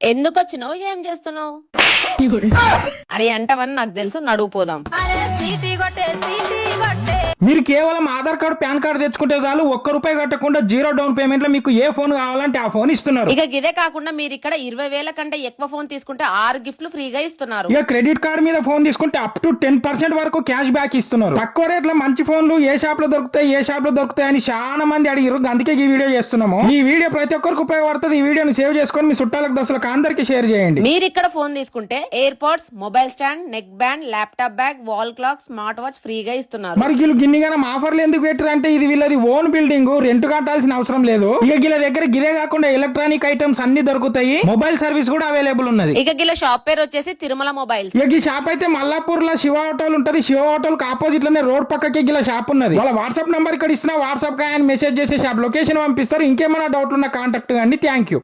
ఎందుకు వచ్చినావు? ఏం చేస్తున్నావు? అరే అంటవని నాకు తెలుసు, నడువు పోదాం. మీరు కేవలం ఆధార్ కార్డు పాన్ కార్డు తెచ్చుకుంటే చాలు, ₹1 కట్టకుండా 0 డౌన్ పేమెంట్ లో మీకు ఏ ఫోన్ కావాలంటే ఆ ఫోన్ ఇస్తున్నారు. ఇక ఇదే కాకుండా మీరు ఇక్కడ 20,000 కంటే ఎక్కువ ఫోన్ తీసుకుంటే 6 గిఫ్ట్లు ఫ్రీగా ఇస్తున్నారు. ఇక క్రెడిట్ కార్డు మీద ఫోన్ తీసుకుంటే అప్ టు 10% వరకు క్యాష్ బ్యాక్ ఇస్తున్నారు. తక్కువ రేట్ లో మంచి ఫోన్లు ఏ షాప్ లో దొరుకుతాయి అని చాలా మంది అడిగారు, అందుకే ఈ వీడియో చేస్తున్నాము. ఈ వీడియో ప్రతి ఒక్కరికి ఉపయోగపడుతుంది. ఈ వీడియోని సేవ్ చేసుకొని మీ చుట్టాలకు దోస్తులకు అందరికి షేర్ చేయండి. మీరు ఇక్కడ ఫోన్ తీసుకుంటే air pods, mobile stand, neck band, laptop bag, wall clock, smart watch ఫ్రీగా ఇస్తున్నారు. మరి వీళ్ళు గిన్నిగానం ఆఫర్లు ఎందుకు పెట్టారు అంటే ఇది వీళ్ళది ఓన్ బిల్డింగ్, రెంట్ కట్టాల్సిన అవసరం లేదు. ఇక వీళ్ళ దగ్గర గిదే కాకుండా ఎలక్ట్రానిక్ ఐటమ్స్ అన్ని దొరుకుతాయి, మొబైల్ సర్వీస్ కూడా అవైలబుల్ ఉన్నది. ఇక గిల షాప్ పేరు వచ్చేసి తిరుమల మొబైల్స్. ఇక ఈ షాప్ అయితే మల్లాపూర్ లో శివ హోటల్ ఉంటది. శివ హోటల్ కి ఆపోజిట్ లోనే రోడ్ పక్కకి గిల షాప్ ఉన్నది. వాళ్ళ వాట్సాప్ నంబర్ ఇక్కడ ఇస్తున్నా, వాట్సాప్ కి ఆయన మెసేజ్ చేసి షాప్ లొకేషన్ పంపిస్తారు. ఇంకేమైనా డౌట్ ఉన్న కాంటాక్ట్ కానీ. Thank you.